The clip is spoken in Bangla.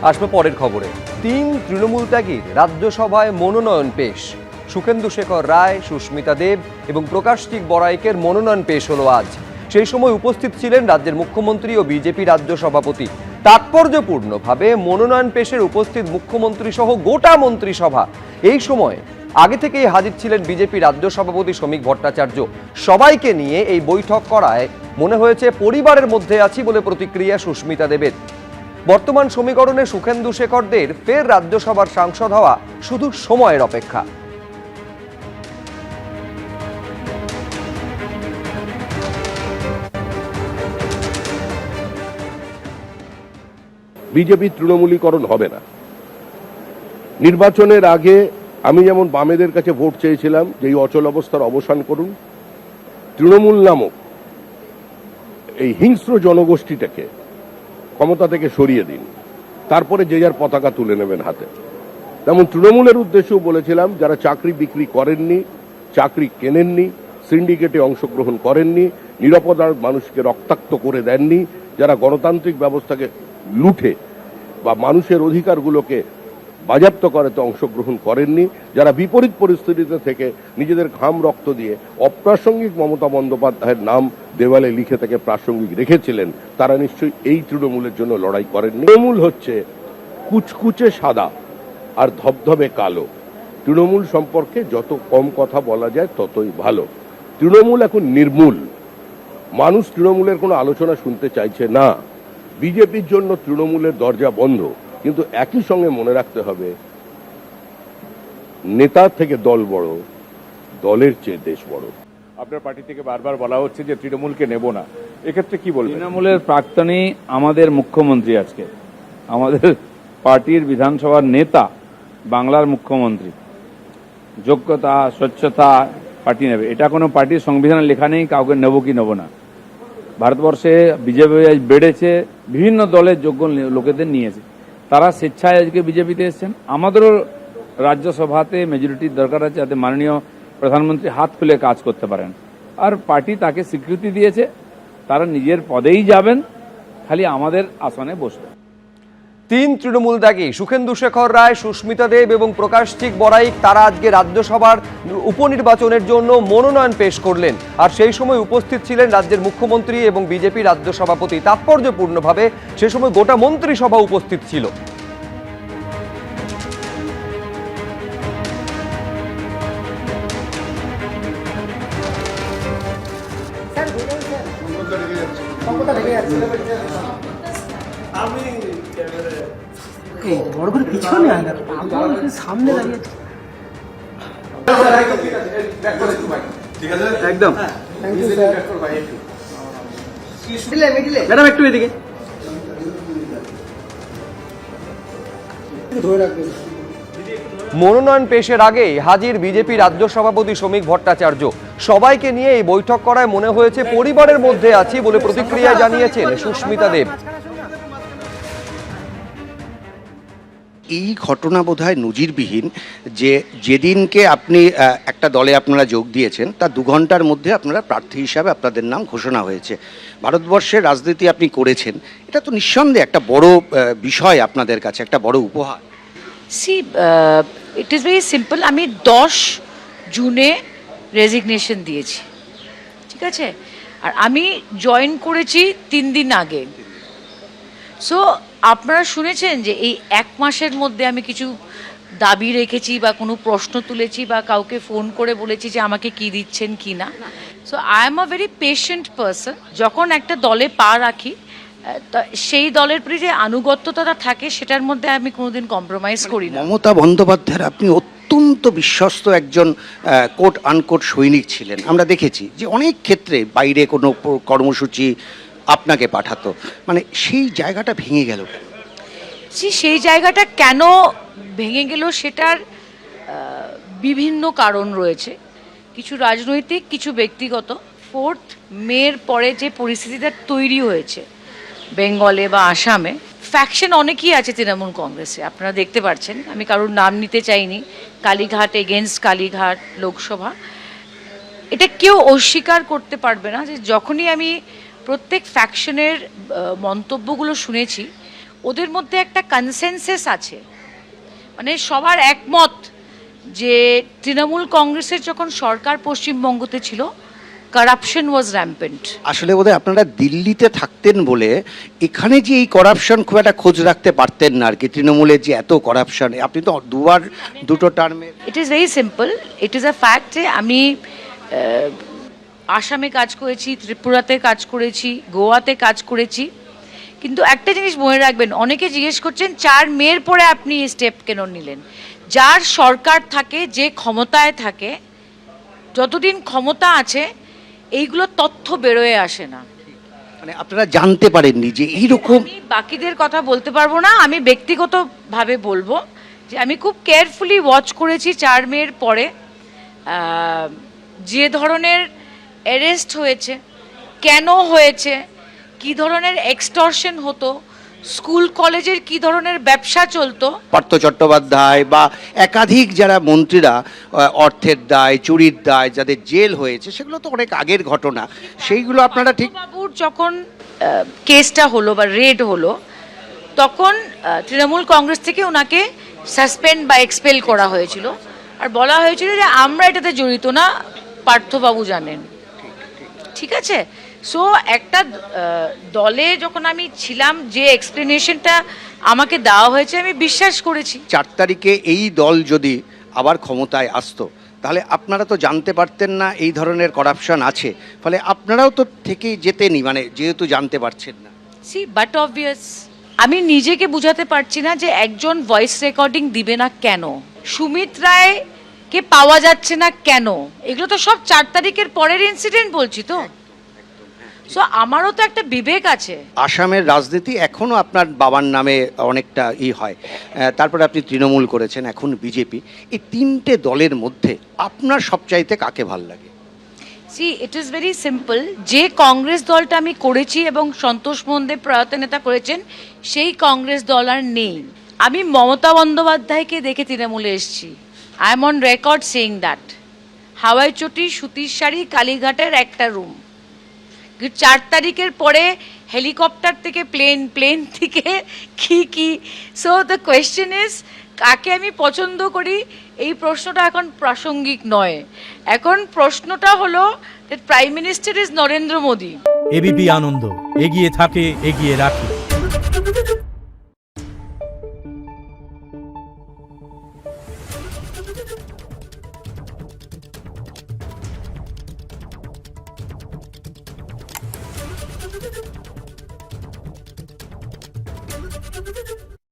আসবে পরের খবরে। 3 তৃণমূল ত্যাগীর রাজ্যসভায় মনোনয়ন পেশ। সুখেন্দু শেখর রায়, সুস্মিতা দেব এবং প্রকাশটিক বড়াইকের মনোনয়ন পেশ হলো আজ। সেই সময় উপস্থিত ছিলেন রাজ্যের মুখ্যমন্ত্রী ও বিজেপি রাজ্য সভাপতি। তাৎপর্যপূর্ণভাবে মনোনয়ন পেশের উপস্থিত মুখ্যমন্ত্রী সহ গোটা মন্ত্রিসভা। এই সময় আগে থেকেই হাজির ছিলেন বিজেপি রাজ্য সভাপতি শ্রমিক ভট্টাচার্য। সবাইকে নিয়ে এই বৈঠক করায় মনে হয়েছে পরিবারের মধ্যে আছি বলে প্রতিক্রিয়া সুস্মিতা দেবের। বর্তমান সমীকরণে সুখেন্দু শেখরদের ফের রাজ্যসভার সাংসদ হওয়া শুধু সময়ের অপেক্ষা। বিজেপি তৃণমূলীকরণ হবে না। নির্বাচনের আগে আমি যেমন বামেদের কাছে ভোট চেয়েছিলাম যে এই অচল অবস্থার অবসান করুন, তৃণমূল নামক এই হিংস্র জনগোষ্ঠীটাকে ক্ষমতা থেকে সরিয়ে দিন, তারপরে যে যার পতাকা তুলে নেবেন হাতে। তেমন তৃণমূলের উদ্দেশ্যেও বলেছিলাম যারা চাকরি বিক্রি করেননি, চাকরি কেনেননি, সিন্ডিকেটে অংশগ্রহণ করেননি, নিরাপরাধ মানুষকে রক্তাক্ত করে দেননি, যারা গণতান্ত্রিক ব্যবস্থাকে লুঠে বা মানুষের অধিকারগুলোকে বাজেয়াপ্ত করাতে অংশগ্রহণ করেননি, যারা বিপরীত পরিস্থিতিতে থেকে নিজেদের ঘাম রক্ত দিয়ে অপ্রাসঙ্গিক মমতা বন্দ্যোপাধ্যায়ের নাম দেওয়ালে লিখে থেকে প্রাসঙ্গিক রেখেছিলেন, তারা নিশ্চয়ই এই তৃণমূলের জন্য লড়াই করেননি। তৃণমূল হচ্ছে কুচকুচে সাদা আর ধবধবে কালো। তৃণমূল সম্পর্কে যত কম কথা বলা যায় ততই ভালো। তৃণমূল এখন নির্মূল। মানুষ তৃণমূলের কোনো আলোচনা শুনতে চাইছে না। বিজেপির জন্য তৃণমূলের দরজা বন্ধ। কিন্তু একই সঙ্গে মনে রাখতে হবে, নেতা থেকে দল বড়, দলের চেয়ে দেশ বড়। আপনার পার্টি থেকে বারবার বলা হচ্ছে যে তৃণমূলকে নেব না, এক্ষেত্রে কি বলবেন? তৃণমূলের প্রাক্তনী আমাদের মুখ্যমন্ত্রী, আজকে আমাদের পার্টির বিধানসভার নেতা, বাংলার মুখ্যমন্ত্রী। যোগ্যতা, স্বচ্ছতা পার্টি নেবে, এটা কোনো পার্টির সংবিধানে লেখা নেই কাউকে নেব কি নেব না। ভারতবর্ষে বিজেপি বেড়েছে, বিভিন্ন দলের যোগ্য লোকেদের নিয়েছে, তারা স্বেচ্ছায় আজকে বিজেপিতে এসেছেন। আমাদেরও রাজ্যসভাতে মেজরিটির দরকার আছে যাতে মাননীয় প্রধানমন্ত্রী হাত খুলে কাজ করতে পারেন। আর পার্টি তাকে স্বীকৃতি দিয়েছে, তারা নিজের পদেই যাবেন, খালি আমাদের আসনে বসবেন। 3 তৃণমূল ত্যাগী সুখেন্দু শেখর রায়, সুস্মিতা দেব এবং প্রকাশটিক বড়াইক তারা আজকে রাজ্যসভার উপনির্বাচনের জন্য মনোনয়ন পেশ করলেন। আর সেই সময় উপস্থিত ছিলেন রাজ্যের মুখ্যমন্ত্রী এবং বিজেপি রাজ্য সভাপতি। তাৎপর্যপূর্ণভাবে সে সময় গোটা মন্ত্রিসভা উপস্থিত ছিল। বড় করে পিছনে আয় না, সামনে দাঁড়িয়ে একদম। ম্যাডাম একটু এদিকে মনোনয়ন পেশের আগেই হাজির বিজেপি রাজ্য সভাপতি শ্রমিক ভট্টাচার্য। সবাইকে নিয়ে এই বৈঠক করায় মনে হয়েছে পরিবারের মধ্যে আছি বলে প্রতিক্রিয়া জানিয়েছেন সুস্মিতা দেব। এই ঘটনা বোধহয় নজিরবিহীন যে যেদিনকে আপনি একটা দলে আপনারা যোগ দিয়েছেন তার 2 ঘন্টার মধ্যে আপনারা প্রার্থী হিসাবে আপনাদের নাম ঘোষণা হয়েছে। ভারতবর্ষের রাজনীতি আপনি করেছেন, এটা তো নিঃসন্দেহে একটা বড় বিষয়, আপনাদের কাছে একটা বড় উপহার। ইট ইজ ভেরি সিম্পল। আমি 10 জুনে রেজিগনেশন দিয়েছি, ঠিক আছে, আর আমি জয়েন করেছি 3 দিন আগে। সো আপনারা শুনেছেন যে এই 1 মাসের মধ্যে আমি কিছু দাবি রেখেছি বা কোনো প্রশ্ন তুলেছি বা কাউকে ফোন করে বলেছি যে আমাকে কি দিচ্ছেন কি না। So I am a very patient person. যখন একটা দলে পা রাখি সেই দলের প্রতি যে আনুগত্যতা থাকে সেটার মধ্যে আমি কোনোদিন কম্প্রোমাইজ করি না। মমতা বন্দ্যোপাধ্যায়ের আপনি অত্যন্ত বিশ্বস্ত একজন কোট আনকোট সৈনিক ছিলেন। আমরা দেখেছি যে অনেক ক্ষেত্রে বাইরে কোনো কর্মসূচি আপনাকে পাঠাতো, মানে সেই জায়গাটা ভেঙে গেল। সেই জায়গাটা কেন ভেঙে গেল সেটার বিভিন্ন কারণ রয়েছে, কিছু রাজনৈতিক, কিছু ব্যক্তিগত। 4th মের পরে যে পরিস্থিতিটা তৈরি হয়েছে বেঙ্গলে বা আসামে, ফ্যাকশন অনেকই আছে তৃণমূল কংগ্রেসে, আপনারা দেখতে পাচ্ছেন। আমি কারোর নাম নিতে চাইনি। কালীঘাট এগেনস্ট কালীঘাট লোকসভা, এটা কেউ অস্বীকার করতে পারবে না যে যখনই আমি প্রত্যেক ফ্যাকশনের মন্তব্যগুলো শুনেছি, ওদের মধ্যে একটা কনসেনসাস আছে, মানে সবার একমত যে তৃণমূল কংগ্রেসের যখন সরকার পশ্চিমবঙ্গতে ছিল, কারাপশন ওয়াজ র্যাম্পেন্ট। আসলে বোধহয় আপনারা দিল্লিতে থাকতেন বলে এখানে যে এই করাপশন খুব একটা খোঁজ রাখতে পারতেন না আর কি, তৃণমূলের যে এত করাপশন। আপনি তো দুটো টার্মে। ইট is very simple, it is a fact যে আমি আসামে কাজ করেছি, ত্রিপুরাতে কাজ করেছি, গোয়াতে কাজ করেছি, কিন্তু একটা জিনিস মনে রাখবেন, অনেকে জিজ্ঞেস করছেন 4 মের পরে আপনি এই স্টেপ কেন নিলেন। যার সরকার থাকে, যে ক্ষমতায় থাকে, যতদিন ক্ষমতা আছে এইগুলো তথ্য বেরোয় আসে না। মানে আপনারা জানতে পারেননি যে এইরকম। আমি বাকিদের কথা বলতে পারবো না, আমি ব্যক্তিগতভাবে বলবো যে আমি খুব কেয়ারফুলি ওয়াচ করেছি 4 মের পরে যে ধরনের অ্যারেস্ট হয়েছে, কেন হয়েছে, কি ধরনের এক্সটর্শন হতো, স্কুল কলেজের কি ধরনের ব্যবসা চলতো। পার্থ চট্টোপাধ্যায় বা একাধিক যারা মন্ত্রীরা অর্থের দায়, চুরির দায়, যাদের জেল হয়েছে, সেগুলো তো অনেক আগের ঘটনা। সেইগুলো আপনারা ঠিক। বাবুর যখন কেসটা হলো বা রেড হলো, তখন তৃণমূল কংগ্রেস থেকে ওনাকে সাসপেন্ড বা এক্সপেল করা হয়েছিল, আর বলা হয়েছিল যে আমরা এটাতে জড়িত না, পার্থবাবু জানেন। ঠিক আছে, সো একটা দলে যখন আমি ছিলাম, যে এক্সপ্লেনেশনটা আমাকে দেওয়া হয়েছে আমি বিশ্বাস করেছি। 4 তারিখে এই দল যদি আবার ক্ষমতায় আসতো, তাহলে আপনারা তো জানতে পারতেন না এই ধরনের করাপশন আছে, ফলে আপনারাও তো থেকেই যেতেনি, মানে যেহেতু জানতে পারছেন না। সি বাট অবভিয়াস, আমি নিজেকে বুঝাতে পারছি না যে একজন ভয়েস রেকর্ডিং দিবে না কেন, সুমিত রায় কে পাওয়া যাচ্ছে না কেন, এগুলো তো সব 4 তারিখের পরের ইনসিডেন্ট বলছি তো। সো আমারও তো একটা বিবেক আছে। আসামের রাজনীতি এখনো আপনার বাবার নামে অনেকটা হয়, তারপরে আপনি তৃণমূল করেছেন, এখন বিজেপি। এই 3টে দলের মধ্যে আপনার সবচাইতে কাকে ভাল লাগে? See it is very simple, যে কংগ্রেস দলটা আমি করেছি এবং সন্তোষ মন্ডল প্রয়াত নেতা করেছেন, সেই কংগ্রেস দল আর নেই। আমি মমতা বন্দ্যোপাধ্যায়কে দেখে তৃণমূলে এসেছি। I am on record saying that. হাওয়াই চটি, সুতির শাড়ি, কালীঘাটের একটা রুম। 4 তারিখের পরে হেলিকপ্টার থেকে প্লেন থেকে কি। সো দ্য কোয়েশ্চেন ইজ কাকে আমি পছন্দ করি, এই প্রশ্নটা এখন প্রাসঙ্গিক নয়। এখন প্রশ্নটা হলো that prime minister is Narendra Modi. ABP Ananda, এগিয়ে থাকে, এগিয়ে রাখে।